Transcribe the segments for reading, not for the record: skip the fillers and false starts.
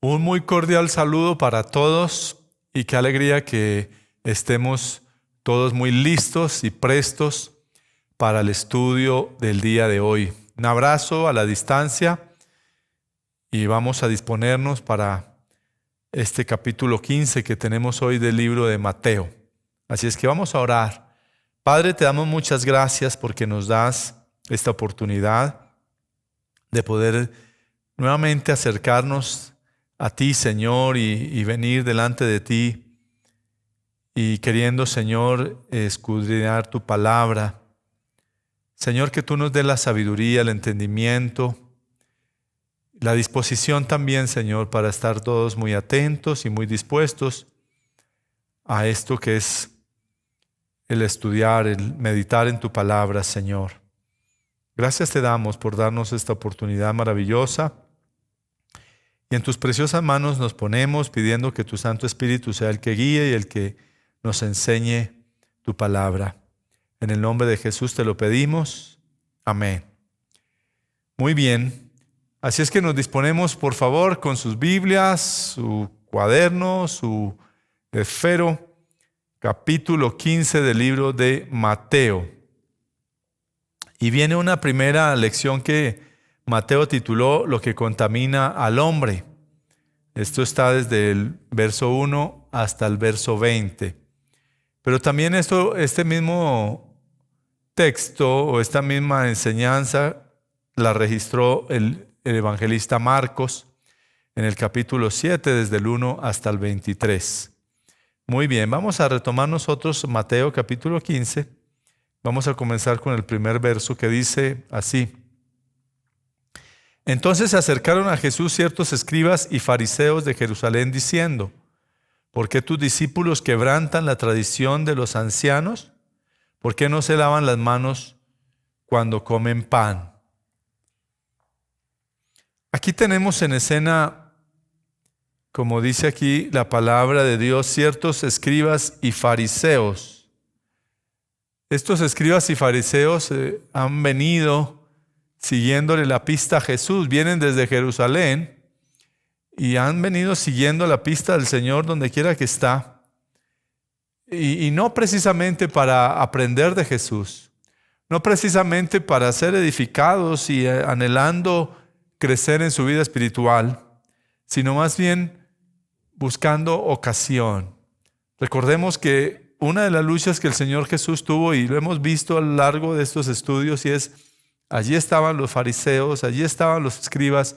Un muy cordial saludo para todos y qué alegría que estemos todos muy listos y prestos para el estudio del día de hoy. Un abrazo a la distancia y vamos a disponernos para este capítulo 15 que tenemos hoy del libro de Mateo. Así es que vamos a orar. Padre, te damos muchas gracias porque nos das esta oportunidad de poder nuevamente acercarnos a ti, Señor, y venir delante de ti y queriendo, Señor, escudriñar tu palabra. Señor, que tú nos des la sabiduría, el entendimiento, la disposición también, Señor, para estar todos muy atentos y muy dispuestos a esto que es el estudiar, el meditar en tu palabra, Señor. Gracias te damos por darnos esta oportunidad maravillosa. Y en tus preciosas manos nos ponemos pidiendo que tu Santo Espíritu sea el que guíe y el que nos enseñe tu palabra. En el nombre de Jesús te lo pedimos. Amén. Muy bien. Así es que nos disponemos, por favor, con sus Biblias, su cuaderno, su esfero, capítulo 15 del libro de Mateo. Y viene una primera lección que Mateo tituló Lo que contamina al hombre. Esto está desde el verso 1 hasta el verso 20. Pero también este mismo texto o esta misma enseñanza la registró el evangelista Marcos en el capítulo 7, desde el 1 hasta el 23. Muy bien, vamos a retomar nosotros Mateo capítulo 15. Vamos a comenzar con el primer verso que dice así. Entonces se acercaron a Jesús ciertos escribas y fariseos de Jerusalén diciendo: ¿por qué tus discípulos quebrantan la tradición de los ancianos? ¿Por qué no se lavan las manos cuando comen pan? Aquí tenemos en escena, como dice aquí la palabra de Dios, ciertos escribas y fariseos. Estos escribas y fariseos han venido siguiéndole la pista a Jesús, vienen desde Jerusalén y han venido siguiendo la pista del Señor donde quiera que está. Y no precisamente para aprender de Jesús, no precisamente para ser edificados y anhelando crecer en su vida espiritual, sino más bien buscando ocasión. Recordemos que una de las luchas que el Señor Jesús tuvo, y lo hemos visto a lo largo de estos estudios, y es: allí estaban los fariseos, allí estaban los escribas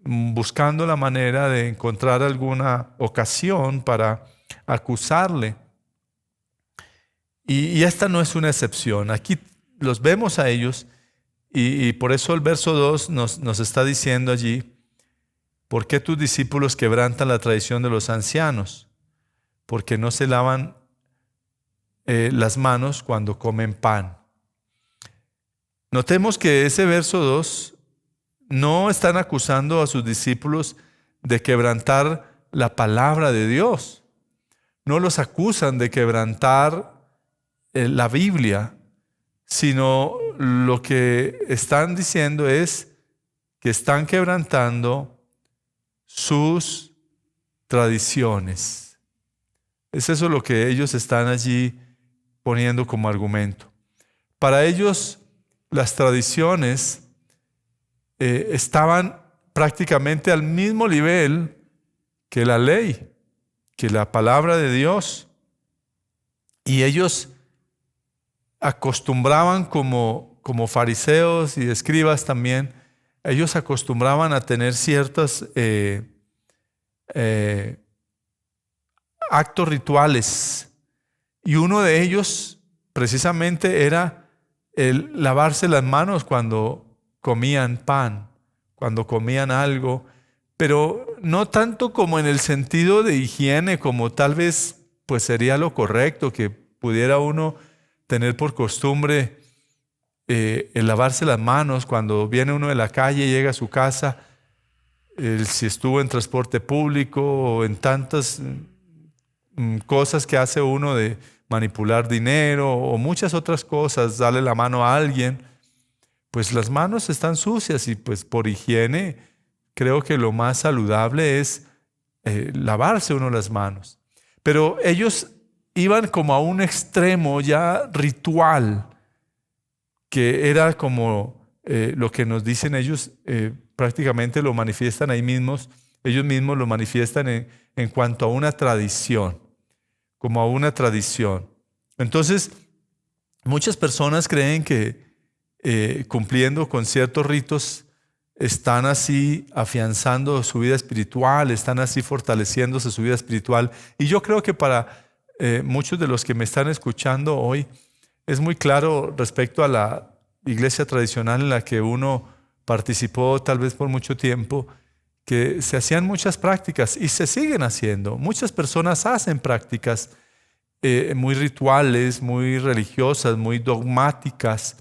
buscando la manera de encontrar alguna ocasión para acusarle. Y esta no es una excepción. Aquí los vemos a ellos y por eso el verso 2 nos está diciendo allí: ¿por qué tus discípulos quebrantan la tradición de los ancianos? Porque no se lavan las manos cuando comen pan. Notemos que ese verso 2 no están acusando a sus discípulos de quebrantar la palabra de Dios. No los acusan de quebrantar la Biblia, sino lo que están diciendo es que están quebrantando sus tradiciones. Es eso lo que ellos están allí poniendo como argumento. Para ellos, las tradiciones estaban prácticamente al mismo nivel que la ley, que la palabra de Dios. Y ellos acostumbraban como fariseos y escribas también, ellos acostumbraban a tener ciertos actos rituales. Y uno de ellos precisamente era el lavarse las manos cuando comían pan, cuando comían algo, pero no tanto como en el sentido de higiene, como tal vez pues sería lo correcto, que pudiera uno tener por costumbre el lavarse las manos cuando viene uno de la calle, llega a su casa, si estuvo en transporte público o en tantas cosas que hace uno de manipular dinero o muchas otras cosas, darle la mano a alguien, pues las manos están sucias y pues por higiene creo que lo más saludable es lavarse uno las manos. Pero ellos iban como a un extremo ya ritual, que era como lo que nos dicen ellos, prácticamente lo manifiestan ahí mismos, ellos mismos lo manifiestan en cuanto a una tradición, como a una tradición. Entonces, muchas personas creen que cumpliendo con ciertos ritos están así afianzando su vida espiritual, están así fortaleciéndose su vida espiritual. Y yo creo que para muchos de los que me están escuchando hoy, es muy claro respecto a la iglesia tradicional en la que uno participó tal vez por mucho tiempo, que se hacían muchas prácticas y se siguen haciendo. Muchas personas hacen prácticas muy rituales, muy religiosas, muy dogmáticas,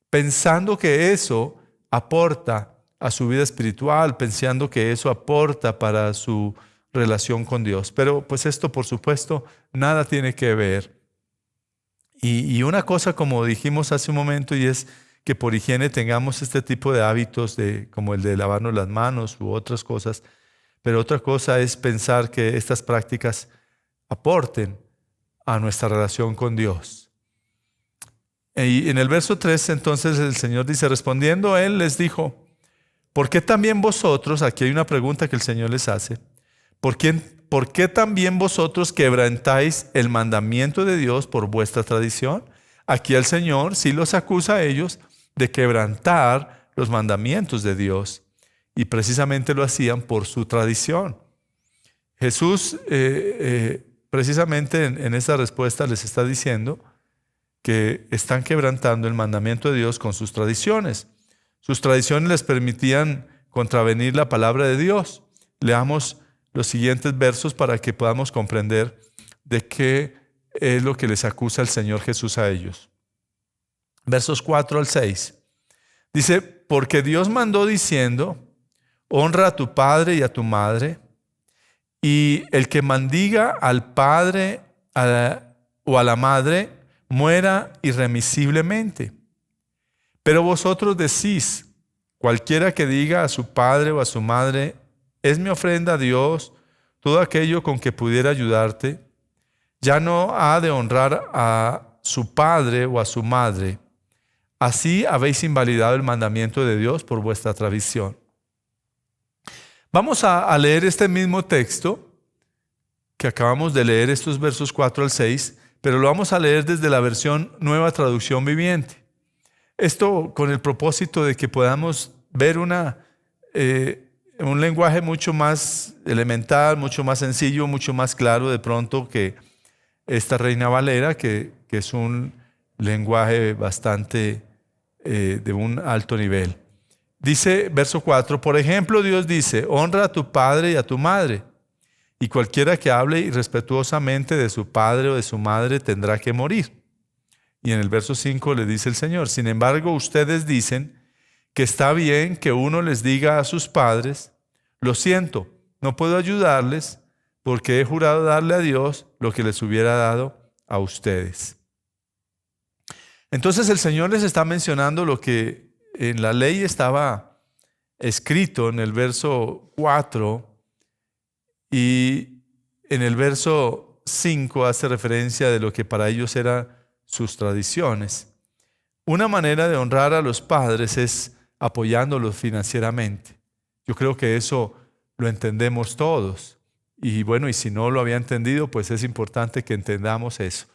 pensando que eso aporta a su vida espiritual, pensando que eso aporta para su relación con Dios. Pero pues esto, por supuesto, nada tiene que ver. Y una cosa, como dijimos hace un momento, y es que por higiene tengamos este tipo de hábitos como el de lavarnos las manos u otras cosas, pero otra cosa es pensar que estas prácticas aporten a nuestra relación con Dios. Y en el verso 3, entonces el Señor dice, respondiendo Él les dijo, ¿por qué también vosotros, aquí hay una pregunta que el Señor les hace, ¿por qué también vosotros quebrantáis el mandamiento de Dios por vuestra tradición? Aquí el Señor sí los acusa a ellos de quebrantar los mandamientos de Dios, y precisamente lo hacían por su tradición. Jesús precisamente en esta respuesta les está diciendo que están quebrantando el mandamiento de Dios con sus tradiciones. Sus tradiciones les permitían contravenir la palabra de Dios. Leamos los siguientes versos para que podamos comprender de qué es lo que les acusa el Señor Jesús a ellos. Versos 4 al 6. Dice, porque Dios mandó diciendo, honra a tu padre y a tu madre, y el que maldiga al padre o a la madre, muera irremisiblemente. Pero vosotros decís, cualquiera que diga a su padre o a su madre, es mi ofrenda a Dios, todo aquello con que pudiera ayudarte, ya no ha de honrar a su padre o a su madre. Así habéis invalidado el mandamiento de Dios por vuestra tradición. Vamos a leer este mismo texto que acabamos de leer, estos versos 4 al 6, pero lo vamos a leer desde la versión Nueva Traducción Viviente. Esto con el propósito de que podamos ver un lenguaje mucho más elemental, mucho más sencillo, mucho más claro de pronto que esta Reina Valera, que es un lenguaje bastante de un alto nivel. Dice, verso 4, por ejemplo, Dios dice, honra a tu padre y a tu madre, y cualquiera que hable irrespetuosamente de su padre o de su madre tendrá que morir. Y en el verso 5 le dice el Señor, sin embargo, ustedes dicen que está bien que uno les diga a sus padres, lo siento, no puedo ayudarles porque he jurado darle a Dios lo que les hubiera dado a ustedes. Entonces el Señor les está mencionando lo que en la ley estaba escrito en el verso 4 y en el verso 5 hace referencia de lo que para ellos eran sus tradiciones. Una manera de honrar a los padres es apoyándolos financieramente. Yo creo que eso lo entendemos todos. Y bueno, y si no lo había entendido, pues es importante que entendamos eso.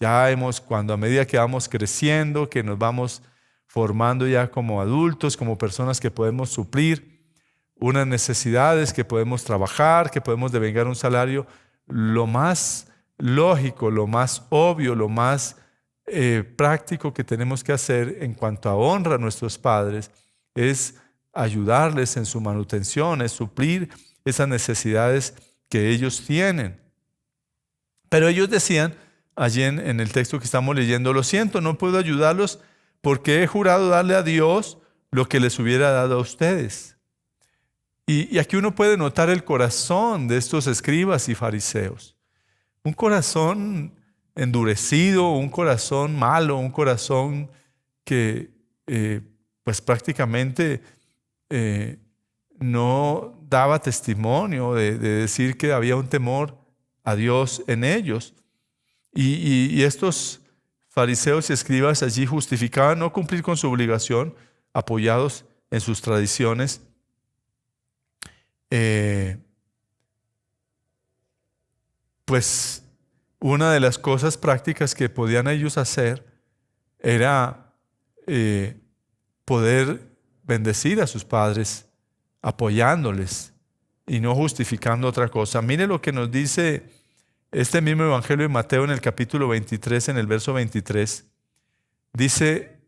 Ya cuando a medida que vamos creciendo, que nos vamos formando ya como adultos, como personas que podemos suplir unas necesidades, que podemos trabajar, que podemos devengar un salario, lo más lógico, lo más obvio, lo más práctico que tenemos que hacer en cuanto a honra a nuestros padres es ayudarles en su manutención, es suplir esas necesidades que ellos tienen. Pero ellos decían, allí en el texto que estamos leyendo, lo siento, no puedo ayudarlos porque he jurado darle a Dios lo que les hubiera dado a ustedes. Y aquí uno puede notar el corazón de estos escribas y fariseos. Un corazón endurecido, un corazón malo, un corazón que pues prácticamente no daba testimonio de decir que había un temor a Dios en ellos. Y estos fariseos y escribas allí justificaban no cumplir con su obligación, apoyados en sus tradiciones. Pues una de las cosas prácticas que podían ellos hacer era poder bendecir a sus padres apoyándoles y no justificando otra cosa. Mire lo que nos dice este mismo Evangelio de Mateo en el capítulo 23, en el verso 23. Dice: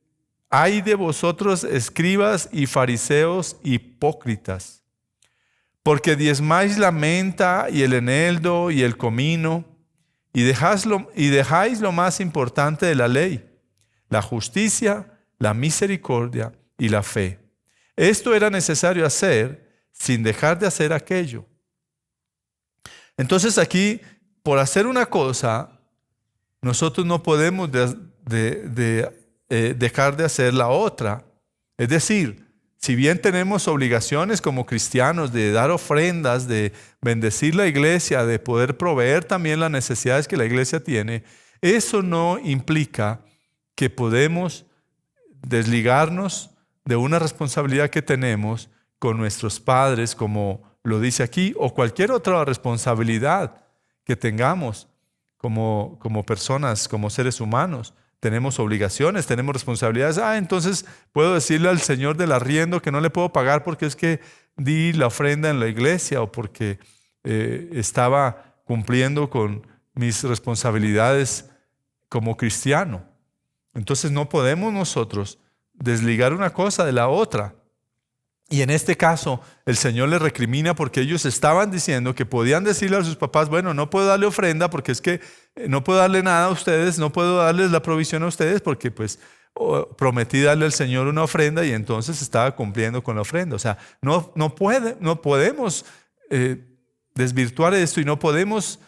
«Ay de vosotros, escribas y fariseos hipócritas, porque diezmáis la menta y el eneldo y el comino, y dejáis lo más importante de la ley, la justicia, la misericordia y la fe. Esto era necesario hacer sin dejar de hacer aquello». Entonces aquí, por hacer una cosa, nosotros no podemos dejar de hacer la otra. Es decir, si bien tenemos obligaciones como cristianos de dar ofrendas, de bendecir la iglesia, de poder proveer también las necesidades que la iglesia tiene, eso no implica que podemos desligarnos de una responsabilidad que tenemos con nuestros padres, como lo dice aquí, o cualquier otra responsabilidad que tengamos como personas, como seres humanos. Tenemos obligaciones, tenemos responsabilidades. Entonces puedo decirle al señor del arriendo que no le puedo pagar porque es que di la ofrenda en la iglesia o porque estaba cumpliendo con mis responsabilidades como cristiano. Entonces no podemos nosotros desligar una cosa de la otra. Y en este caso, el Señor les recrimina porque ellos estaban diciendo que podían decirle a sus papás: bueno, no puedo darle ofrenda porque es que no puedo darle nada a ustedes, no puedo darles la provisión a ustedes porque pues prometí darle al Señor una ofrenda y entonces estaba cumpliendo con la ofrenda. O sea, no podemos desvirtuar esto y no podemos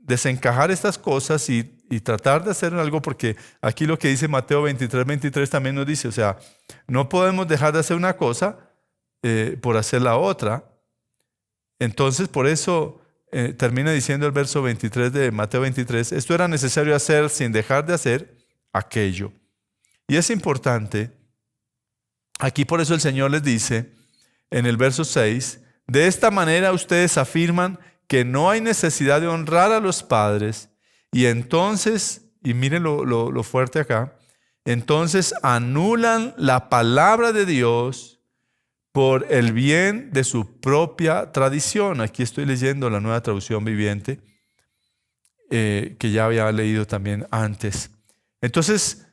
desencajar estas cosas y tratar de hacer algo, porque aquí lo que dice Mateo 23 también nos dice, o sea, no podemos dejar de hacer una cosa por hacer la otra. Entonces, por eso termina diciendo el verso 23 de Mateo 23, esto era necesario hacer sin dejar de hacer aquello. Y es importante, aquí por eso el Señor les dice en el verso 6, de esta manera ustedes afirman que no hay necesidad de honrar a los padres, y entonces, y miren lo fuerte acá, entonces anulan la palabra de Dios por el bien de su propia tradición. Aquí estoy leyendo la Nueva Traducción Viviente, que ya había leído también antes. Entonces,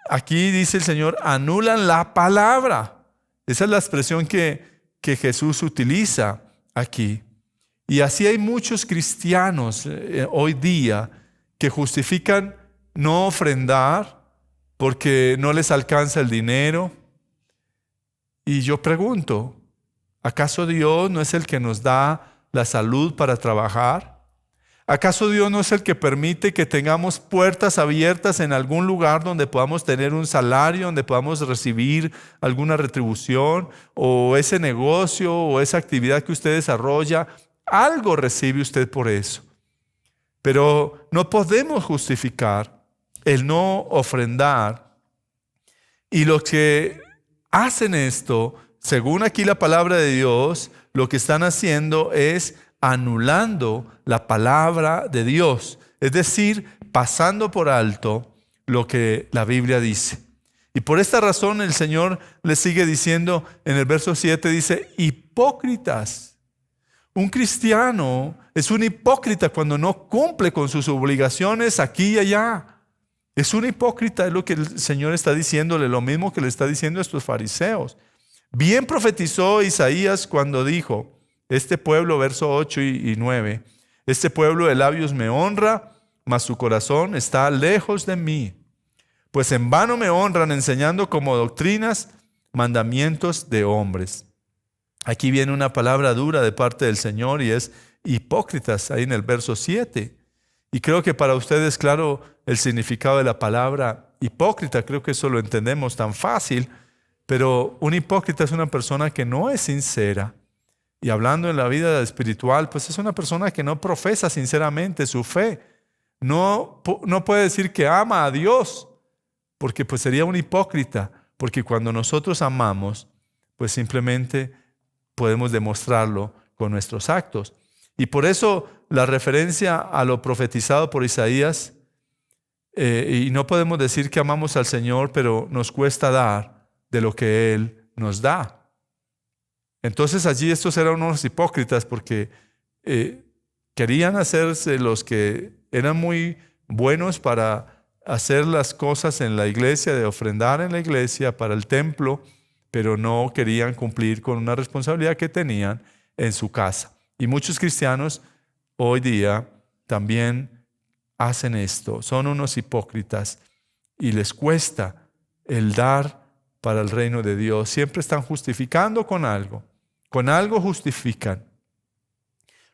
aquí dice el Señor, anulan la palabra. Esa es la expresión que Jesús utiliza aquí. Y así hay muchos cristianos hoy día que justifican no ofrendar porque no les alcanza el dinero. Y yo pregunto, ¿acaso Dios no es el que nos da la salud para trabajar? ¿Acaso Dios no es el que permite que tengamos puertas abiertas en algún lugar donde podamos tener un salario, donde podamos recibir alguna retribución, o ese negocio o esa actividad que usted desarrolla? Algo recibe usted por eso. Pero no podemos justificar el no ofrendar. Y los que hacen esto, según aquí la palabra de Dios, lo que están haciendo es anulando la palabra de Dios. Es decir, pasando por alto lo que la Biblia dice. Y por esta razón el Señor les sigue diciendo en el verso 7, dice, hipócritas. Un cristiano es un hipócrita cuando no cumple con sus obligaciones aquí y allá. Es un hipócrita, es lo que el Señor está diciéndole, lo mismo que le está diciendo a estos fariseos. Bien profetizó Isaías cuando dijo, este pueblo, verso 8 y 9, este pueblo de labios me honra, mas su corazón está lejos de mí. Pues en vano me honran enseñando como doctrinas mandamientos de hombres. Aquí viene una palabra dura de parte del Señor y es hipócritas, ahí en el verso 7. Y creo que para ustedes, claro, el significado de la palabra hipócrita, creo que eso lo entendemos tan fácil, pero un hipócrita es una persona que no es sincera, y hablando en la vida espiritual, pues es una persona que no profesa sinceramente su fe. No puede decir que ama a Dios, porque pues sería un hipócrita, porque cuando nosotros amamos, pues simplemente podemos demostrarlo con nuestros actos. Y por eso la referencia a lo profetizado por Isaías, y no podemos decir que amamos al Señor, pero nos cuesta dar de lo que Él nos da. Entonces allí estos eran unos hipócritas porque querían hacerse los que eran muy buenos para hacer las cosas en la iglesia, de ofrendar en la iglesia para el templo, pero no querían cumplir con una responsabilidad que tenían en su casa. Y muchos cristianos hoy día también hacen esto, son unos hipócritas y les cuesta el dar para el reino de Dios. Siempre están justificando con algo justifican.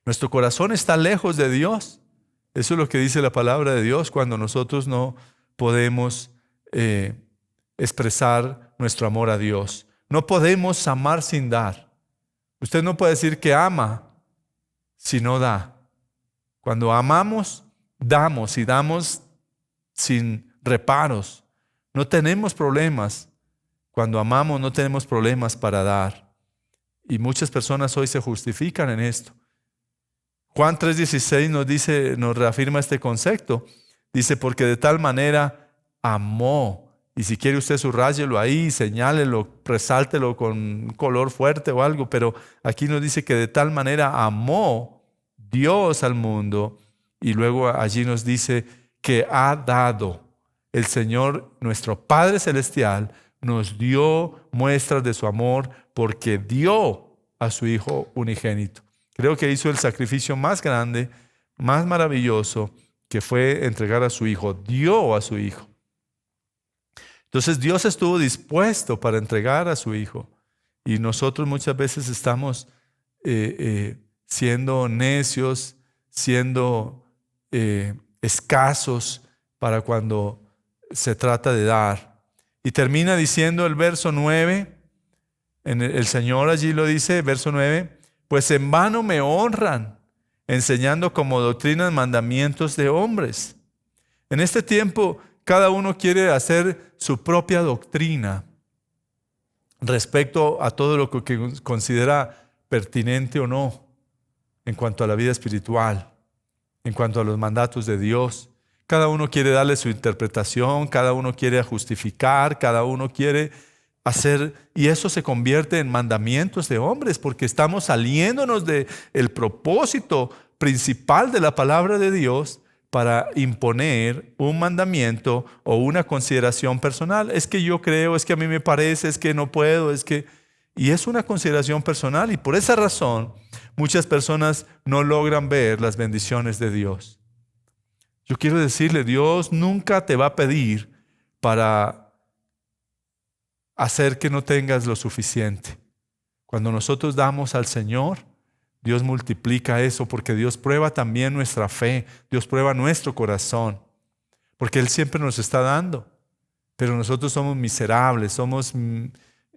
Nuestro corazón está lejos de Dios. Eso es lo que dice la palabra de Dios cuando nosotros no podemos expresar nuestro amor a Dios. No podemos amar sin dar. Usted no puede decir que ama si no da. Cuando amamos, damos y damos sin reparos. No tenemos problemas. Cuando amamos no tenemos problemas para dar. Y muchas personas hoy se justifican en esto. Juan 3:16 nos reafirma este concepto. Dice, porque de tal manera amó. Y si quiere usted subráyelo ahí, señálelo, resáltelo con un color fuerte o algo. Pero aquí nos dice que de tal manera amó Dios al mundo. Y luego allí nos dice que ha dado. El Señor, nuestro Padre Celestial, nos dio muestras de su amor porque dio a su Hijo unigénito. Creo que hizo el sacrificio más grande, más maravilloso, que fue entregar a su Hijo. Dio a su Hijo. Entonces Dios estuvo dispuesto para entregar a su Hijo. Y nosotros muchas veces estamos siendo necios, siendo escasos para cuando se trata de dar. Y termina diciendo el verso 9, el Señor allí lo dice, verso 9, pues en vano me honran, enseñando como doctrinas mandamientos de hombres. En este tiempo, cada uno quiere hacer su propia doctrina respecto a todo lo que considera pertinente o no en cuanto a la vida espiritual, en cuanto a los mandatos de Dios. Cada uno quiere darle su interpretación, cada uno quiere justificar, cada uno quiere hacer, y eso se convierte en mandamientos de hombres, porque estamos saliéndonos del propósito principal de la palabra de Dios para imponer un mandamiento o una consideración personal. Es que yo creo, es que a mí me parece, es que no puedo, y es una consideración personal, y por esa razón muchas personas no logran ver las bendiciones de Dios. Yo quiero decirle, Dios nunca te va a pedir para hacer que no tengas lo suficiente. Cuando nosotros damos al Señor, Dios multiplica eso porque Dios prueba también nuestra fe, Dios prueba nuestro corazón, porque Él siempre nos está dando, pero nosotros somos miserables, somos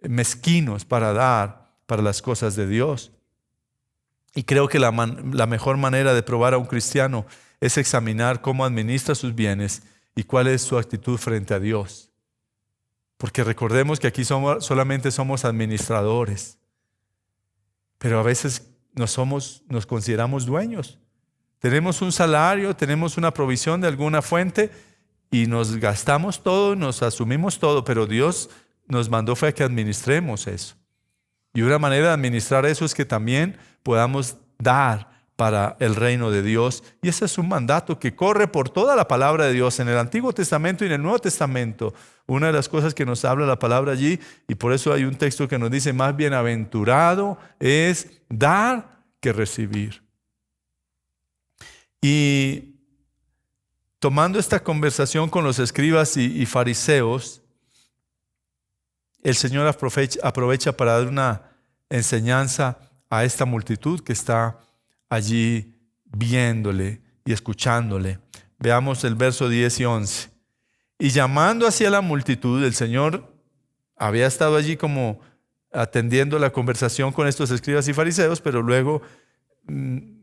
mezquinos para dar para las cosas de Dios. Y creo que la mejor manera de probar a un cristiano es examinar cómo administra sus bienes y cuál es su actitud frente a Dios. Porque recordemos que aquí solamente somos administradores, pero a veces nos consideramos dueños. Tenemos un salario, tenemos una provisión de alguna fuente y nos gastamos todo, nos asumimos todo, pero Dios nos mandó fue que administremos eso. Y una manera de administrar eso es que también podamos dar para el reino de Dios. Y ese es un mandato que corre por toda la palabra de Dios, en el Antiguo Testamento y en el Nuevo Testamento. Una de las cosas que nos habla la palabra allí, y por eso hay un texto que nos dice, más bienaventurado es dar que recibir. Y tomando esta conversación con los escribas y fariseos, el Señor aprovecha para dar una enseñanza a esta multitud que está allí viéndole y escuchándole. Veamos el verso 10 y 11. Y llamando hacia la multitud, el Señor había estado allí como atendiendo la conversación con estos escribas y fariseos, pero luego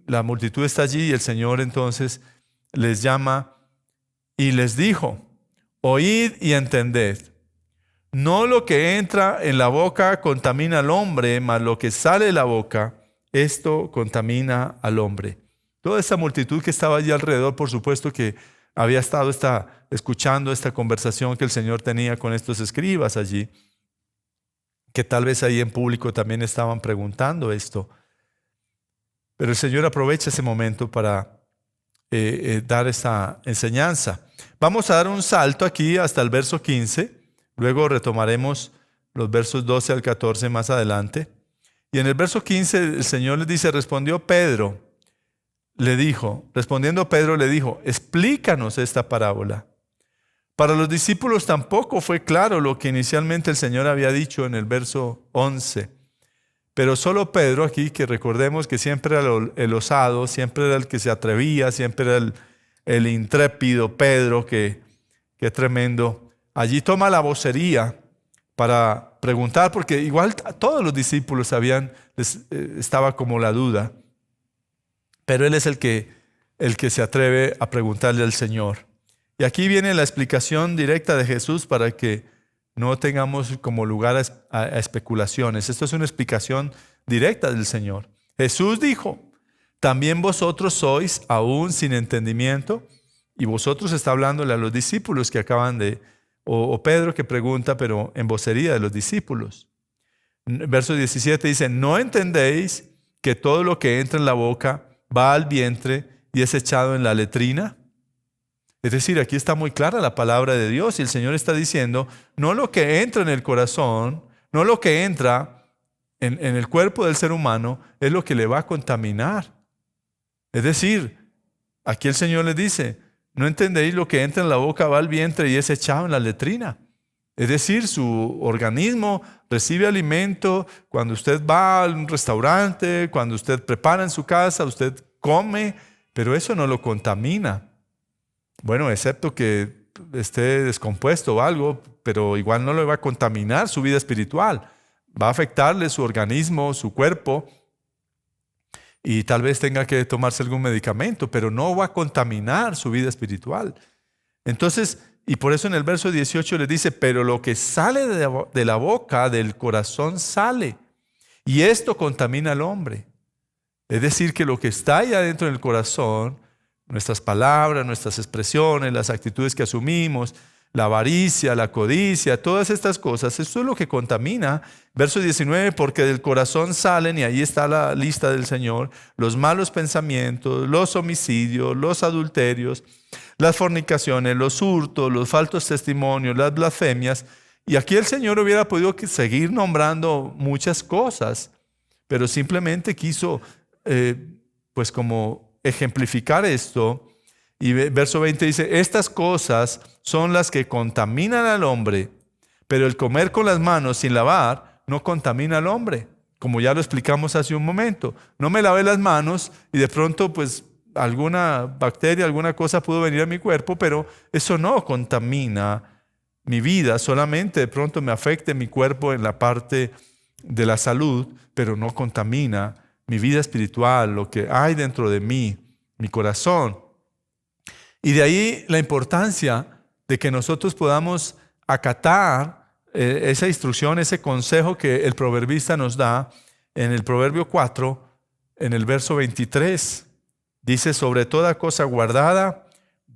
la multitud está allí y el Señor entonces les llama y les dijo: oíd y entended. No lo que entra en la boca contamina al hombre, mas lo que sale de la boca, esto contamina al hombre. Toda esa multitud que estaba allí alrededor, por supuesto que había estado escuchando esta conversación que el Señor tenía con estos escribas allí, que tal vez ahí en público también estaban preguntando esto. Pero el Señor aprovecha ese momento para dar esta enseñanza. Vamos a dar un salto aquí hasta el verso 15. Luego retomaremos los versos 12 al 14 más adelante. Y en el verso 15 el Señor les dice: respondiendo Pedro le dijo, explícanos esta parábola. Para los discípulos tampoco fue claro lo que inicialmente el Señor había dicho en el verso 11. Pero solo Pedro aquí, que recordemos que siempre era el osado, siempre era el que se atrevía, siempre era el intrépido Pedro, que tremendo. Allí toma la vocería para preguntar, porque igual todos los discípulos estaba como la duda. Pero él es el que se atreve a preguntarle al Señor. Y aquí viene la explicación directa de Jesús para que no tengamos como lugar a especulaciones. Esto es una explicación directa del Señor. Jesús dijo: también vosotros sois aún sin entendimiento. Y vosotros está hablándole a los discípulos que acaban o Pedro que pregunta, pero en vocería de los discípulos. Verso 17 dice: ¿no entendéis que todo lo que entra en la boca va al vientre y es echado en la letrina? Es decir, aquí está muy clara la palabra de Dios y el Señor está diciendo: no lo que entra en el corazón, no lo que entra en el cuerpo del ser humano es lo que le va a contaminar. Es decir, aquí el Señor les dice: ¿no entendéis lo que entra en la boca va al vientre y es echado en la letrina? Es decir, su organismo recibe alimento cuando usted va a un restaurante, cuando usted prepara en su casa, usted come, pero eso no lo contamina. Bueno, excepto que esté descompuesto o algo, pero igual no le va a contaminar su vida espiritual. Va a afectarle su organismo, su cuerpo, y tal vez tenga que tomarse algún medicamento, pero no va a contaminar su vida espiritual. Entonces, y por eso en el verso 18 les dice: pero lo que sale de la boca, del corazón sale, y esto contamina al hombre. Es decir, que lo que está ahí adentro del corazón, nuestras palabras, nuestras expresiones, las actitudes que asumimos, la avaricia, la codicia, todas estas cosas, eso es lo que contamina. Verso 19, porque del corazón salen, y ahí está la lista del Señor, los malos pensamientos, los homicidios, los adulterios, las fornicaciones, los hurtos, los falsos testimonios, las blasfemias. Y aquí el Señor hubiera podido seguir nombrando muchas cosas, pero simplemente quiso pues como ejemplificar esto. Y verso 20 dice: estas cosas son las que contaminan al hombre, pero el comer con las manos sin lavar no contamina al hombre, como ya lo explicamos hace un momento. No me lavé las manos y de pronto pues alguna bacteria, alguna cosa pudo venir a mi cuerpo, pero eso no contamina mi vida, solamente de pronto me afecta mi cuerpo en la parte de la salud, pero no contamina mi vida espiritual, lo que hay dentro de mí, mi corazón. Y de ahí la importancia de que nosotros podamos acatar esa instrucción, ese consejo que el proverbista nos da en el Proverbio 4, en el verso 23. Dice: sobre toda cosa guardada,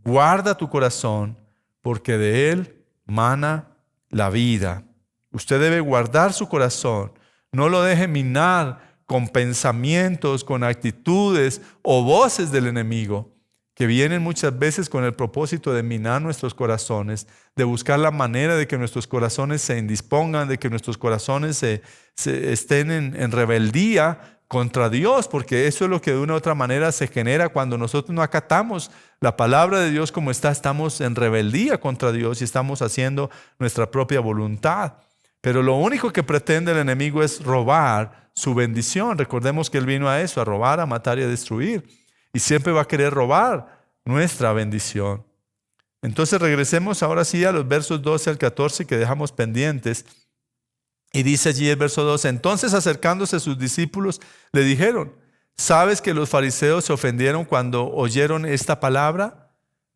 guarda tu corazón, porque de él mana la vida. Usted debe guardar su corazón. No lo deje minar con pensamientos, con actitudes o voces del enemigo, que vienen muchas veces con el propósito de minar nuestros corazones, de buscar la manera de que nuestros corazones se indispongan, de que nuestros corazones estén en rebeldía contra Dios, porque eso es lo que de una u otra manera se genera cuando nosotros no acatamos la palabra de Dios como está. Estamos en rebeldía contra Dios y estamos haciendo nuestra propia voluntad. Pero lo único que pretende el enemigo es robar su bendición. Recordemos que él vino a eso, a robar, a matar y a destruir. Y siempre va a querer robar nuestra bendición. Entonces regresemos ahora sí a los versos 12 al 14 que dejamos pendientes. Y dice allí el verso 12, entonces acercándose sus discípulos le dijeron, ¿sabes que los fariseos se ofendieron cuando oyeron esta palabra?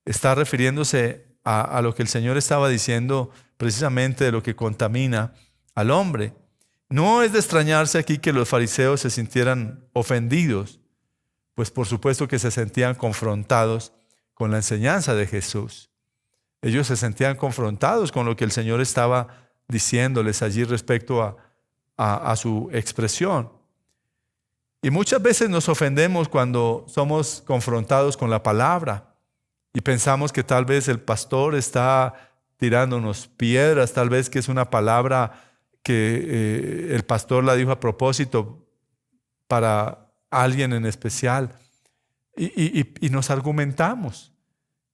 Está refiriéndose a lo que el Señor estaba diciendo precisamente de lo que contamina al hombre. No es de extrañarse aquí que los fariseos se sintieran ofendidos, pues por supuesto que se sentían confrontados con la enseñanza de Jesús. Ellos se sentían confrontados con lo que el Señor estaba diciéndoles allí respecto a su expresión. Y muchas veces nos ofendemos cuando somos confrontados con la palabra y pensamos que tal vez el pastor está tirándonos piedras, tal vez que es una palabra que el pastor la dijo a propósito para alguien en especial. Y nos argumentamos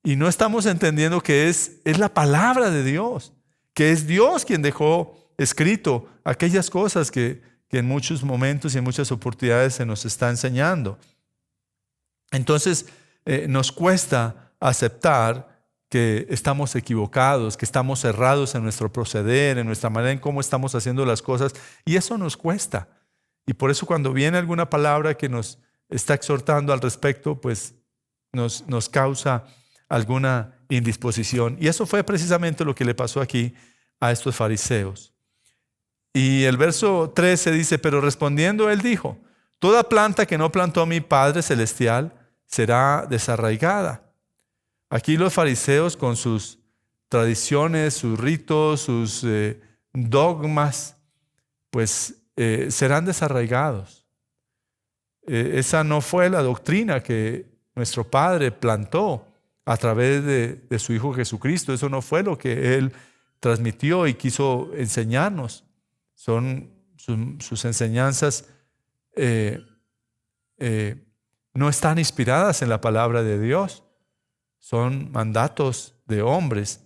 y no estamos entendiendo que es la palabra de Dios, que es Dios quien dejó escrito aquellas cosas que en muchos momentos y en muchas oportunidades se nos está enseñando. Entonces nos cuesta aceptar que estamos equivocados, que estamos errados en nuestro proceder, en nuestra manera en cómo estamos haciendo las cosas, y eso nos cuesta. Y por eso cuando viene alguna palabra que nos está exhortando al respecto, pues nos causa alguna indisposición. Y eso fue precisamente lo que le pasó aquí a estos fariseos. Y el verso 13 dice, pero respondiendo él dijo, toda planta que no plantó mi Padre Celestial será desarraigada. Aquí los fariseos con sus tradiciones, sus ritos, sus dogmas, pues serán desarraigados. Esa no fue la doctrina que nuestro Padre plantó a través de su Hijo Jesucristo. Eso no fue lo que Él transmitió y quiso enseñarnos. Son sus enseñanzas no están inspiradas en la palabra de Dios. Son mandatos de hombres.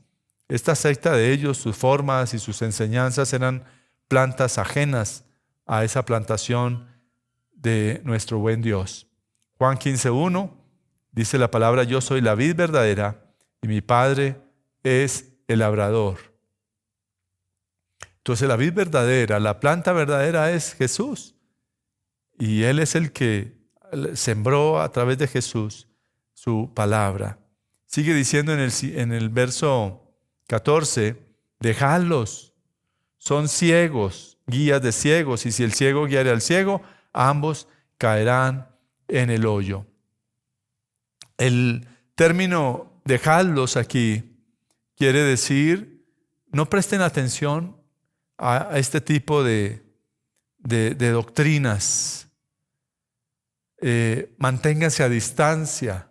Esta secta de ellos, sus formas y sus enseñanzas eran plantas ajenas a esa plantación de nuestro buen Dios. Juan 15:1 dice la palabra, yo soy la vid verdadera y mi Padre es el labrador. Entonces la vid verdadera, la planta verdadera es Jesús. Y Él es el que sembró a través de Jesús su palabra. Sigue diciendo en el verso 14, dejadlos, son ciegos, guías de ciegos, y si el ciego guiare al ciego, ambos caerán en el hoyo. El término dejadlos aquí quiere decir, no presten atención a este tipo de doctrinas. Manténganse a distancia.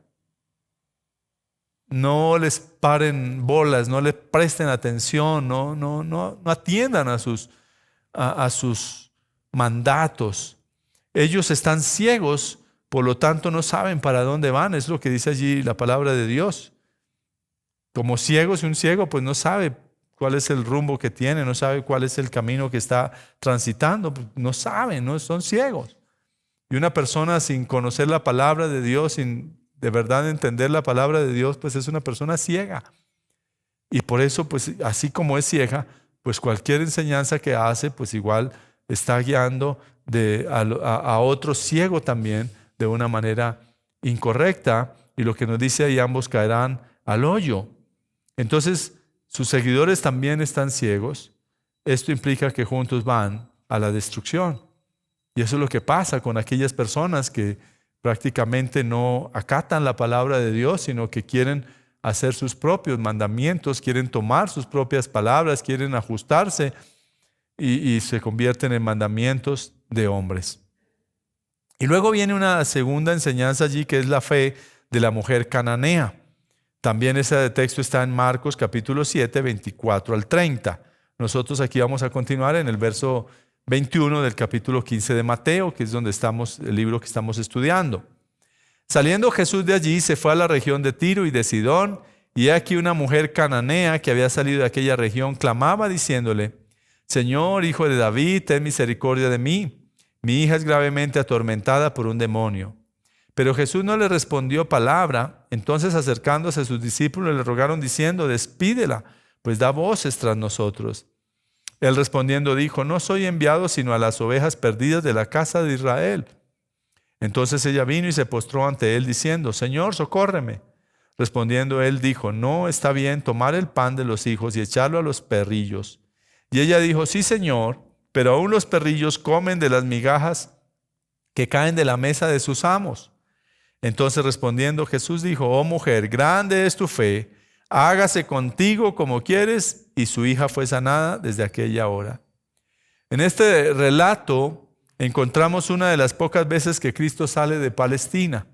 No les paren bolas, no les presten atención, no atiendan a sus mandatos. Ellos están ciegos, por lo tanto no saben para dónde van. Es lo que dice allí la palabra de Dios. Como ciegos, y un ciego pues no sabe cuál es el rumbo que tiene, no sabe cuál es el camino que está transitando, no saben, ¿no? Son ciegos. Y una persona sin conocer la palabra de Dios, sin de verdad entender la palabra de Dios, pues es una persona ciega. Y por eso, pues así como es ciega, pues cualquier enseñanza que hace, pues igual está guiando a otro ciego también de una manera incorrecta. Y lo que nos dice ahí, ambos caerán al hoyo. Entonces, sus seguidores también están ciegos. Esto implica que juntos van a la destrucción. Y eso es lo que pasa con aquellas personas que prácticamente no acatan la palabra de Dios, sino que quieren hacer sus propios mandamientos, quieren tomar sus propias palabras, quieren ajustarse y se convierten en mandamientos de hombres. Y luego viene una segunda enseñanza allí, que es la fe de la mujer cananea. También ese texto está en Marcos capítulo 7, 24 al 30. Nosotros aquí vamos a continuar en el verso 21 del capítulo 15 de Mateo, que es donde estamos, el libro que estamos estudiando. Saliendo Jesús de allí, se fue a la región de Tiro y de Sidón, y he aquí una mujer cananea que había salido de aquella región, clamaba diciéndole, Señor, Hijo de David, ten misericordia de mí. Mi hija es gravemente atormentada por un demonio. Pero Jesús no le respondió palabra. Entonces, acercándose a sus discípulos, le rogaron diciendo, despídela, pues da voces tras nosotros. Él respondiendo dijo: no soy enviado sino a las ovejas perdidas de la casa de Israel. Entonces ella vino y se postró ante él diciendo: Señor, socórreme. Respondiendo él dijo: no está bien tomar el pan de los hijos y echarlo a los perrillos. Y ella dijo: sí, Señor, pero aún los perrillos comen de las migajas que caen de la mesa de sus amos. Entonces respondiendo Jesús dijo: oh mujer, grande es tu fe, hágase contigo como quieres. Y su hija fue sanada desde aquella hora. En este relato encontramos una de las pocas veces que Cristo sale de Palestina.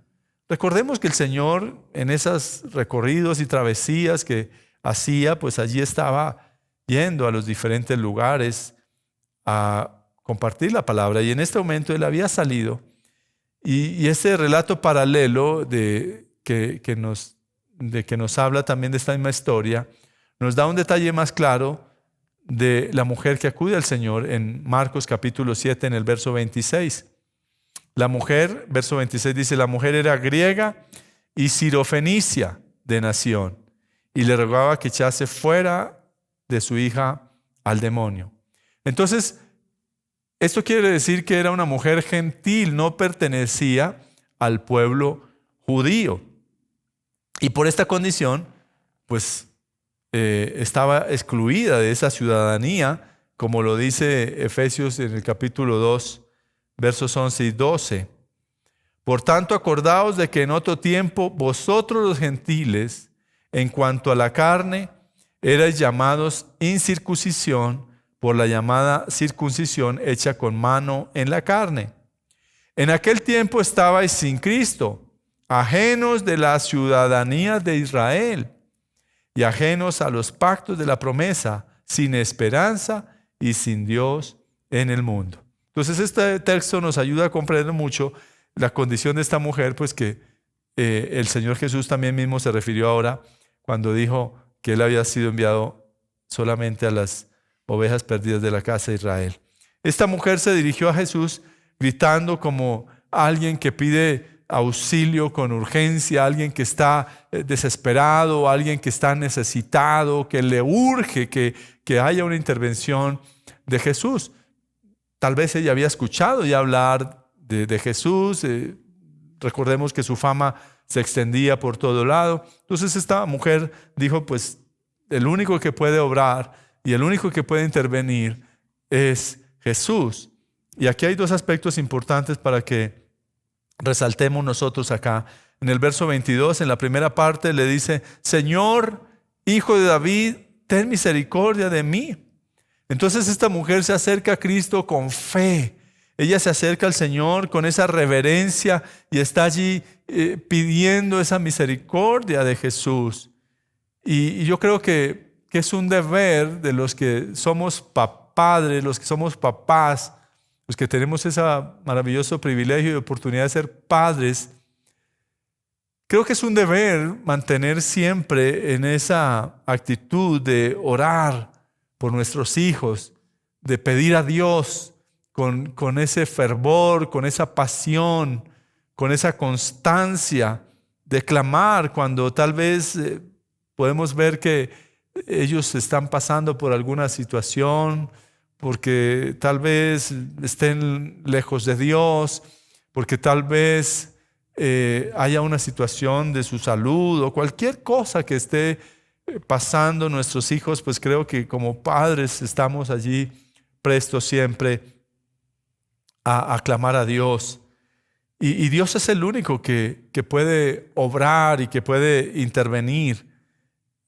Recordemos que el Señor, en esos recorridos y travesías que hacía, pues allí estaba yendo a los diferentes lugares a compartir la palabra. Y en este momento Él había salido. Y este relato paralelo de que nos habla también de esta misma historia, nos da un detalle más claro de la mujer que acude al Señor en Marcos capítulo 7, en el verso 26. La mujer, verso 26 dice: la mujer era griega y sirofenicia de nación, y le rogaba que echase fuera de su hija al demonio. Entonces, esto quiere decir que era una mujer gentil, no pertenecía al pueblo judío. Y por esta condición, pues estaba excluida de esa ciudadanía, como lo dice Efesios en el capítulo 2, versos 11 y 12. Por tanto, acordaos de que en otro tiempo vosotros los gentiles, en cuanto a la carne, erais llamados incircuncisión por la llamada circuncisión hecha con mano en la carne. En aquel tiempo estabais sin Cristo, ajenos de la ciudadanía de Israel y ajenos a los pactos de la promesa, sin esperanza y sin Dios en el mundo. Entonces este texto nos ayuda a comprender mucho la condición de esta mujer, pues que el Señor Jesús también mismo se refirió ahora cuando dijo que Él había sido enviado solamente a las ovejas perdidas de la casa de Israel. Esta mujer se dirigió a Jesús gritando como alguien que pide auxilio con urgencia, alguien que está desesperado, alguien que está necesitado, que le urge que haya una intervención de Jesús. Tal vez ella había escuchado ya hablar de Jesús. Recordemos que su fama se extendía por todo lado. Entonces esta mujer dijo: pues el único que puede obrar y el único que puede intervenir es Jesús. Y aquí hay dos aspectos importantes para que resaltemos nosotros acá. En el verso 22, en la primera parte, le dice: Señor, Hijo de David, ten misericordia de mí. Entonces esta mujer se acerca a Cristo con fe. Ella se acerca al Señor con esa reverencia y está allí pidiendo esa misericordia de Jesús. Y yo creo que es un deber de los que somos padres, los que somos papás, los que tenemos ese maravilloso privilegio y oportunidad de ser padres. Creo que es un deber mantener siempre en esa actitud de orar por nuestros hijos, de pedir a Dios con ese fervor, con esa pasión, con esa constancia, de clamar cuando tal vez podemos ver que ellos están pasando por alguna situación, porque tal vez estén lejos de Dios, porque tal vez haya una situación de su salud o cualquier cosa que esté pasando nuestros hijos. Pues creo que como padres estamos allí prestos siempre a clamar a Dios. Y Dios es el único que puede obrar y que puede intervenir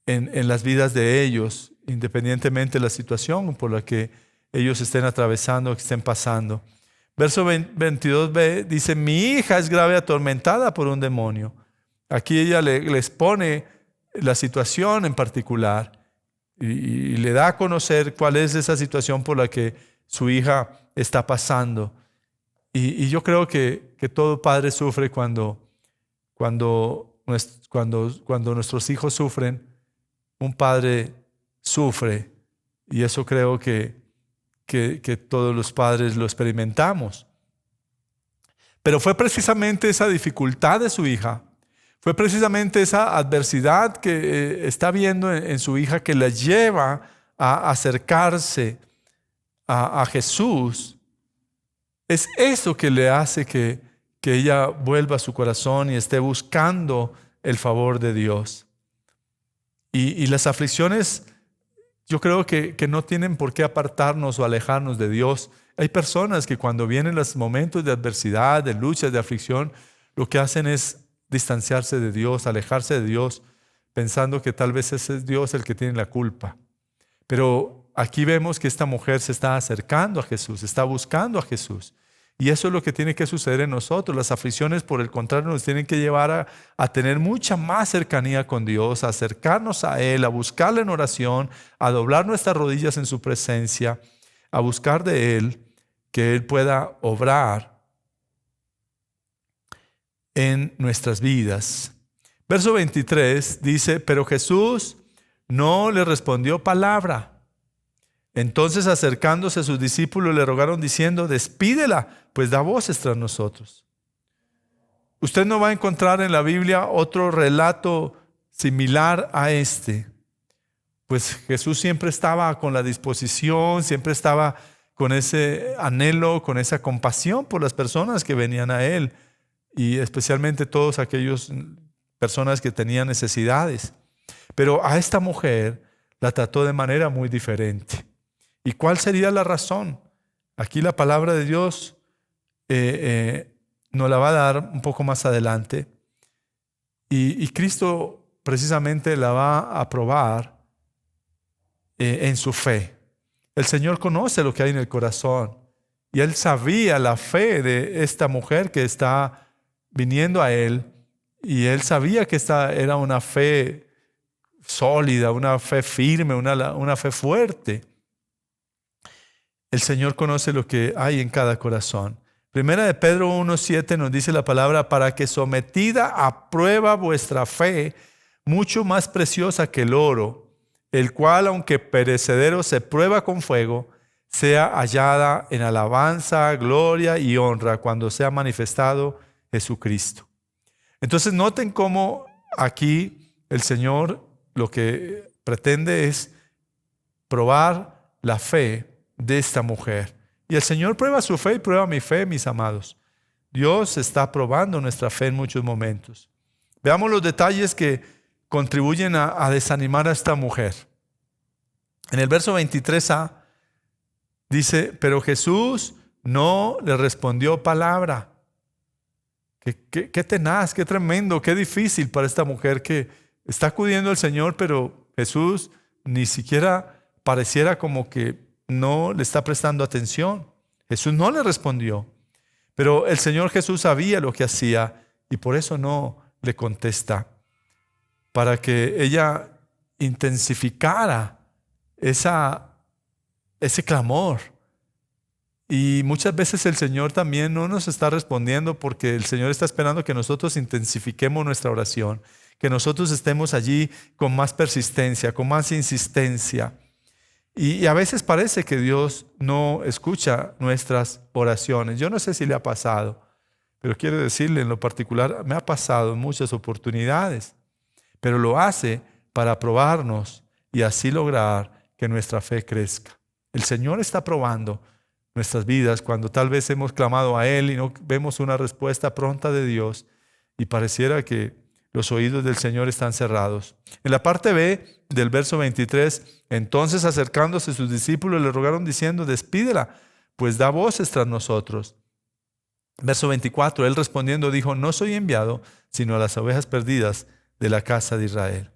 en las vidas de ellos, independientemente de la situación por la que ellos estén atravesando o que estén pasando. Verso 22b dice: mi hija es grave atormentada por un demonio. Aquí ella les pone la situación en particular y le da a conocer cuál es esa situación por la que su hija está pasando. Y yo creo que todo padre sufre cuando nuestros hijos sufren. Un padre sufre, y eso creo que todos los padres lo experimentamos. Pero fue precisamente esa dificultad de su hija, fue precisamente esa adversidad que está viendo en su hija que la lleva a acercarse a Jesús, es eso que le hace que ella vuelva a su corazón y esté buscando el favor de Dios. Y las aflicciones, yo creo que no tienen por qué apartarnos o alejarnos de Dios. Hay personas que cuando vienen los momentos de adversidad, de lucha, de aflicción, lo que hacen es distanciarse de Dios, alejarse de Dios, pensando que tal vez ese es Dios el que tiene la culpa. Pero aquí vemos que esta mujer se está acercando a Jesús, está buscando a Jesús. Y eso es lo que tiene que suceder en nosotros. Las aflicciones, por el contrario, nos tienen que llevar a tener mucha más cercanía con Dios, a acercarnos a Él, a buscarle en oración, a doblar nuestras rodillas en su presencia, a buscar de Él que Él pueda obrar en nuestras vidas. Verso 23 dice, pero Jesús no le respondió palabra. Entonces, acercándose a sus discípulos, le rogaron diciendo, despídela, pues da voces tras nosotros. Usted no va a encontrar en la Biblia otro relato similar a este. Pues Jesús siempre estaba con la disposición, siempre estaba con ese anhelo, con esa compasión por las personas que venían a Él, y especialmente todas aquellas personas que tenían necesidades. Pero a esta mujer la trató de manera muy diferente. ¿Y cuál sería la razón? Aquí la palabra de Dios nos la va a dar un poco más adelante. Y Cristo precisamente la va a probar en su fe. El Señor conoce lo que hay en el corazón. Y Él sabía la fe de esta mujer que está viniendo a Él. Y Él sabía que esta era una fe sólida, una fe firme, una fe fuerte. El Señor conoce lo que hay en cada corazón. Primera de Pedro 1:7 nos dice la palabra, para que sometida a prueba vuestra fe, mucho más preciosa que el oro, el cual, aunque perecedero, se prueba con fuego, sea hallada en alabanza, gloria y honra cuando sea manifestado Jesucristo. Entonces noten cómo aquí el Señor lo que pretende es probar la fe de esta mujer. Y el Señor prueba su fe y prueba mi fe, mis amados. Dios está probando nuestra fe en muchos momentos. Veamos los detalles que contribuyen a desanimar a esta mujer. En el verso 23a dice, pero Jesús no le respondió palabra. Qué tenaz, qué tremendo, qué difícil para esta mujer que está acudiendo al Señor, pero Jesús ni siquiera pareciera como que no le está prestando atención. Jesús no le respondió. Pero el Señor Jesús sabía lo que hacía y por eso no le contesta. Para que ella intensificara ese clamor. Y muchas veces el Señor también no nos está respondiendo porque el Señor está esperando que nosotros intensifiquemos nuestra oración, que nosotros estemos allí con más persistencia, con más insistencia. Y a veces parece que Dios no escucha nuestras oraciones. Yo no sé si le ha pasado, pero quiero decirle en lo particular, me ha pasado en muchas oportunidades, pero lo hace para probarnos y así lograr que nuestra fe crezca. El Señor está probando nuestras vidas cuando tal vez hemos clamado a Él y no vemos una respuesta pronta de Dios y pareciera que los oídos del Señor están cerrados. En la parte B del verso 23, entonces acercándose sus discípulos le rogaron diciendo, despídela, pues da voces tras nosotros. Verso 24, él respondiendo dijo, no soy enviado, sino a las ovejas perdidas de la casa de Israel.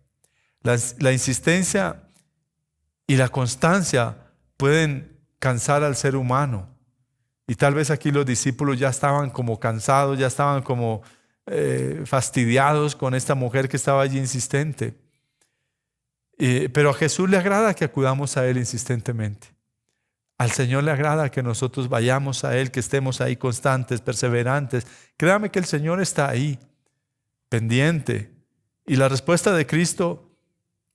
La insistencia y la constancia pueden cansar al ser humano. Y tal vez aquí los discípulos ya estaban como cansados, ya estaban como fastidiados con esta mujer que estaba allí insistente. Pero a Jesús le agrada que acudamos a Él insistentemente. Al Señor le agrada que nosotros vayamos a Él, que estemos ahí constantes, perseverantes. Créame que el Señor está ahí, pendiente. Y la respuesta de Cristo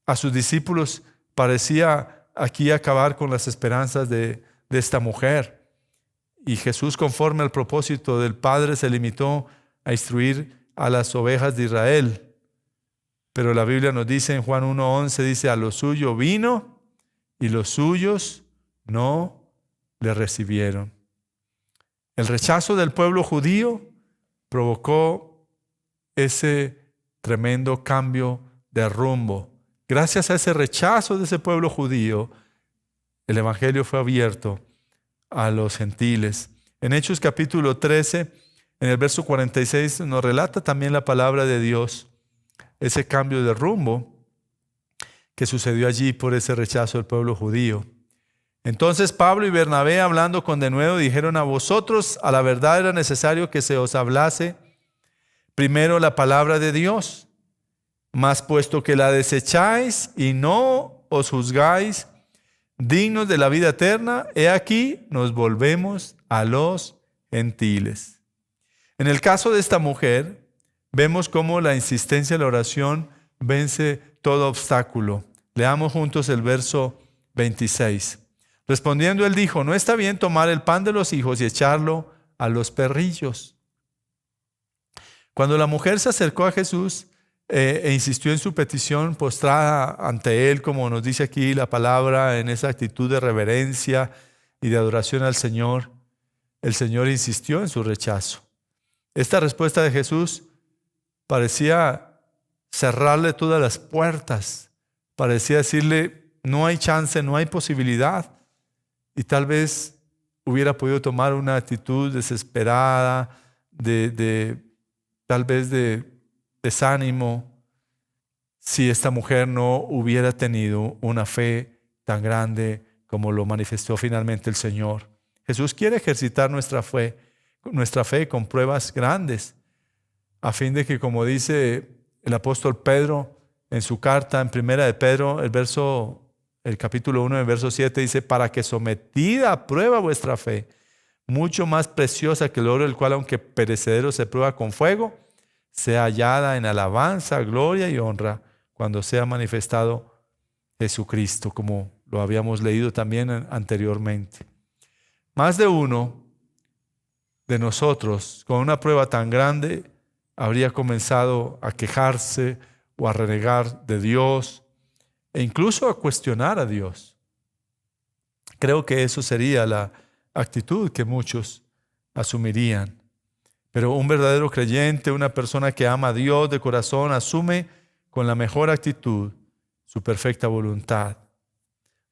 a sus discípulos parecía aquí acabar con las esperanzas de esta mujer. Y Jesús, conforme al propósito del Padre, se limitó a instruir a las ovejas de Israel. Pero la Biblia nos dice en Juan 1:11, dice, a lo suyo vino y los suyos no le recibieron. El rechazo del pueblo judío provocó ese tremendo cambio de rumbo. Gracias a ese rechazo de ese pueblo judío, el evangelio fue abierto a los gentiles. En Hechos capítulo 13, en el verso 46, nos relata también la palabra de Dios, ese cambio de rumbo que sucedió allí por ese rechazo del pueblo judío. Entonces Pablo y Bernabé, hablando con denuedo, dijeron: a vosotros a la verdad era necesario que se os hablase primero la palabra de Dios, mas puesto que la desecháis y no os juzgáis dignos de la vida eterna, he aquí nos volvemos a los gentiles. En el caso de esta mujer, vemos cómo la insistencia de la oración vence todo obstáculo. Leamos juntos el verso 26. Respondiendo él dijo: no está bien tomar el pan de los hijos y echarlo a los perrillos. Cuando la mujer se acercó a Jesús e insistió en su petición, postrada ante él, como nos dice aquí la palabra, en esa actitud de reverencia y de adoración al Señor, el Señor insistió en su rechazo. Esta respuesta de Jesús parecía cerrarle todas las puertas, parecía decirle: no hay chance, no hay posibilidad. Y tal vez hubiera podido tomar una actitud desesperada, tal vez de desánimo, si esta mujer no hubiera tenido una fe tan grande como lo manifestó finalmente el Señor. Jesús quiere ejercitar nuestra fe con pruebas grandes, a fin de que, como dice el apóstol Pedro en su carta, en primera de Pedro, el capítulo 1, el verso 7, dice: para que sometida a prueba vuestra fe, mucho más preciosa que el oro, el cual aunque perecedero se prueba con fuego, sea hallada en alabanza, gloria y honra cuando sea manifestado Jesucristo, como lo habíamos leído también anteriormente. Más de uno de nosotros, con una prueba tan grande, habría comenzado a quejarse o a renegar de Dios e incluso a cuestionar a Dios. Creo que eso sería la actitud que muchos asumirían. Pero un verdadero creyente, una persona que ama a Dios de corazón, asume con la mejor actitud su perfecta voluntad.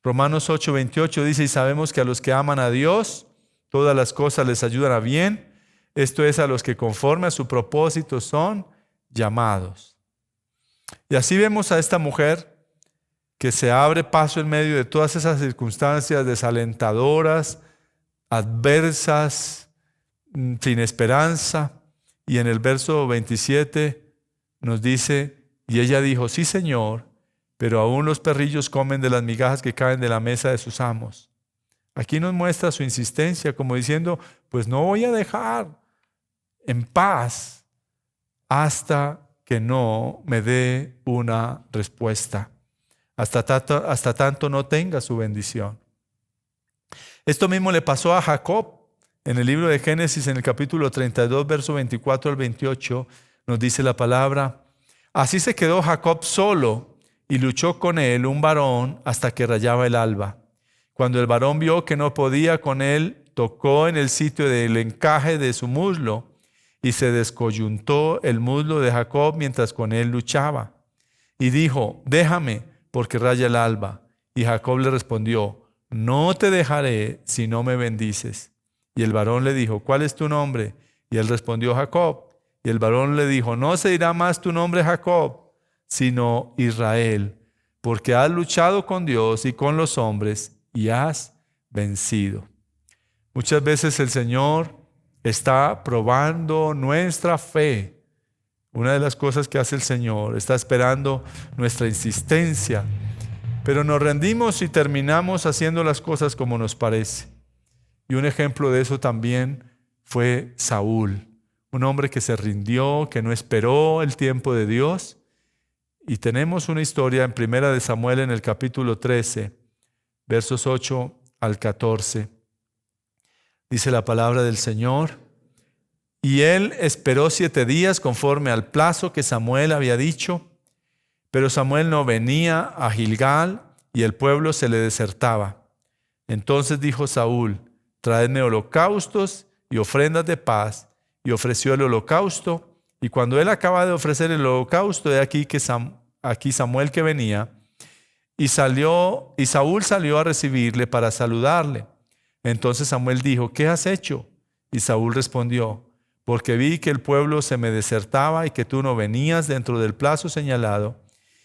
Romanos 8:28 dice: y sabemos que a los que aman a Dios, todas las cosas les ayudan a bien. Esto es, a los que conforme a su propósito son llamados. Y así vemos a esta mujer que se abre paso en medio de todas esas circunstancias desalentadoras, adversas, sin esperanza. Y en el verso 27 nos dice: y ella dijo: sí, Señor, pero aún los perrillos comen de las migajas que caen de la mesa de sus amos. Aquí nos muestra su insistencia, como diciendo: pues no voy a dejar en paz hasta que no me dé una respuesta, hasta tanto no tenga su bendición. Esto mismo le pasó a Jacob. En el libro de Génesis, en el capítulo 32, verso 24 al 28, nos dice la palabra: así se quedó Jacob solo y luchó con él un varón hasta que rayaba el alba. Cuando el varón vio que no podía con él, tocó en el sitio del encaje de su muslo y se descoyuntó el muslo de Jacob mientras con él luchaba. Y dijo: déjame, porque raya el alba. Y Jacob le respondió: no te dejaré si no me bendices. Y el varón le dijo: ¿cuál es tu nombre? Y él respondió: Jacob. Y el varón le dijo: no se dirá más tu nombre Jacob, sino Israel, porque has luchado con Dios y con los hombres y has vencido. Muchas veces el Señor está probando nuestra fe. Una de las cosas que hace el Señor, está esperando nuestra insistencia, pero nos rendimos y terminamos haciendo las cosas como nos parece. Y un ejemplo de eso también fue Saúl, un hombre que se rindió, que no esperó el tiempo de Dios. Y tenemos una historia en Primera de Samuel, en el capítulo 13, versos 8 al 14. Dice la palabra del Señor: y él esperó 7 días conforme al plazo que Samuel había dicho, pero Samuel no venía a Gilgal y el pueblo se le desertaba. Entonces dijo Saúl: traedme holocaustos y ofrendas de paz. Y ofreció el holocausto. Y cuando él acaba de ofrecer el holocausto, he aquí que aquí Samuel que venía, y Saúl salió a recibirle para saludarle. Entonces Samuel dijo: ¿qué has hecho? Y Saúl respondió: porque vi que el pueblo se me desertaba y que tú no venías dentro del plazo señalado,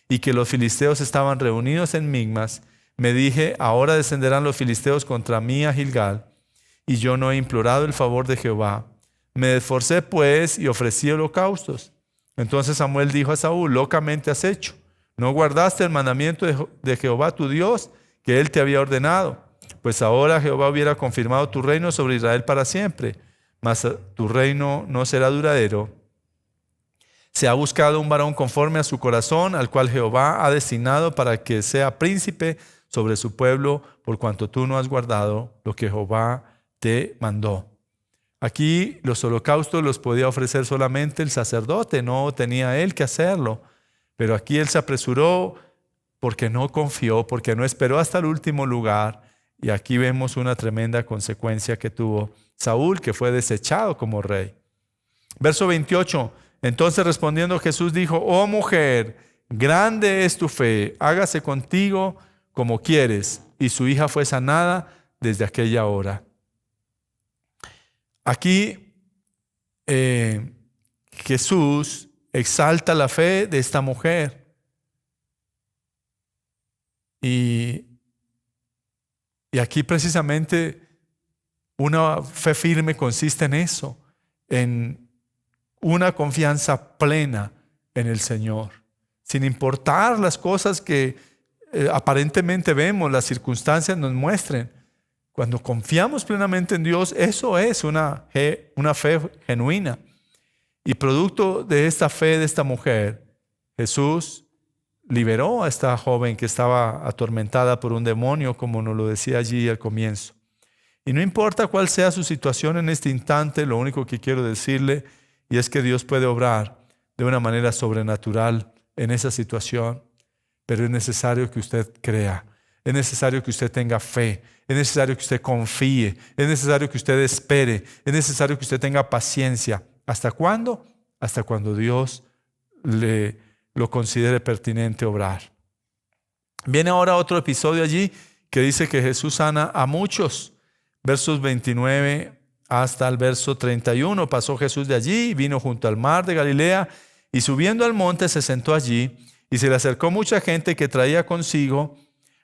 y que los filisteos estaban reunidos en Migmas. Me dije: ahora descenderán los filisteos contra mí a Gilgal, y yo no he implorado el favor de Jehová. Me esforcé pues y ofrecí holocaustos. Entonces Samuel dijo a Saúl: locamente has hecho. No guardaste el mandamiento de Jehová tu Dios, que él te había ordenado. Pues ahora Jehová hubiera confirmado tu reino sobre Israel para siempre, mas tu reino no será duradero. Se ha buscado un varón conforme a su corazón, al cual Jehová ha destinado para que sea príncipe sobre su pueblo, por cuanto tú no has guardado lo que Jehová te mandó. Aquí los holocaustos los podía ofrecer solamente el sacerdote, no tenía él que hacerlo. Pero aquí él se apresuró porque no confió, porque no esperó hasta el último lugar. Y aquí vemos una tremenda consecuencia que tuvo Saúl, que fue desechado como rey. Verso 28. Entonces respondiendo Jesús dijo: oh mujer, grande es tu fe, hágase contigo como quieres. Y su hija fue sanada desde aquella hora. Aquí Jesús exalta la fe de esta mujer. Y aquí precisamente una fe firme consiste en eso, en una confianza plena en el Señor, sin importar las cosas que aparentemente vemos, las circunstancias nos muestren. Cuando confiamos plenamente en Dios, eso es una fe genuina. Y producto de esta fe de esta mujer, Jesús liberó a esta joven que estaba atormentada por un demonio, como nos lo decía allí al comienzo. Y no importa cuál sea su situación en este instante, lo único que quiero decirle y es que Dios puede obrar de una manera sobrenatural en esa situación, pero es necesario que usted crea, es necesario que usted tenga fe, es necesario que usted confíe, es necesario que usted espere, es necesario que usted tenga paciencia. ¿Hasta cuándo? Hasta cuando Dios lo considere pertinente obrar. Viene ahora otro episodio allí que dice que Jesús sana a muchos. Versos 29 hasta el verso 31. Pasó Jesús de allí y vino junto al mar de Galilea, y subiendo al monte se sentó allí, y se le acercó mucha gente que traía consigo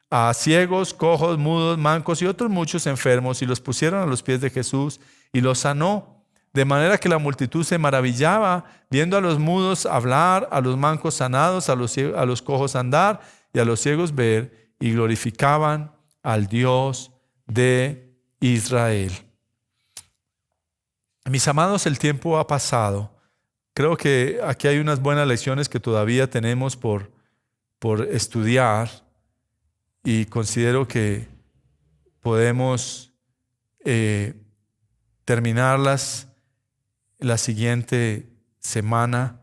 a ciegos, cojos, mudos, mancos y otros muchos enfermos, y los pusieron a los pies de Jesús y los sanó. De manera que la multitud se maravillaba viendo a los mudos hablar, a los mancos sanados, a los cojos andar y a los ciegos ver, y glorificaban al Dios de Israel. Mis amados, el tiempo ha pasado. Creo que aquí hay unas buenas lecciones que todavía tenemos por estudiar, y considero que podemos terminarlas la siguiente semana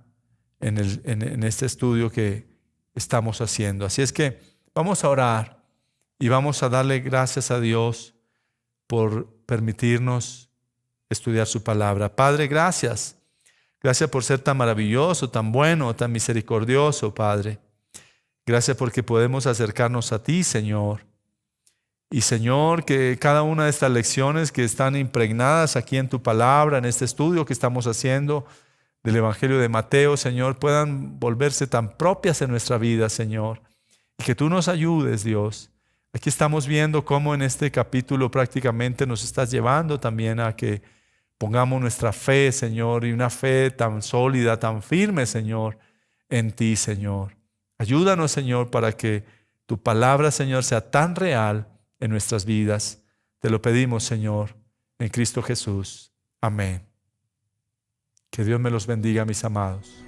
en este estudio que estamos haciendo. Así es que vamos a orar y vamos a darle gracias a Dios por permitirnos estudiar su palabra. Padre, gracias. Gracias por ser tan maravilloso, tan bueno, tan misericordioso, Padre. Gracias porque podemos acercarnos a ti, Señor. Y Señor, que cada una de estas lecciones que están impregnadas aquí en tu palabra, en este estudio que estamos haciendo del Evangelio de Mateo, Señor, puedan volverse tan propias en nuestra vida, Señor. Y que tú nos ayudes, Dios. Aquí estamos viendo cómo en este capítulo prácticamente nos estás llevando también a que pongamos nuestra fe, Señor, y una fe tan sólida, tan firme, Señor, en ti, Señor. Ayúdanos, Señor, para que tu palabra, Señor, sea tan real en nuestras vidas. Te lo pedimos, Señor, en Cristo Jesús. Amén. Que Dios me los bendiga, mis amados.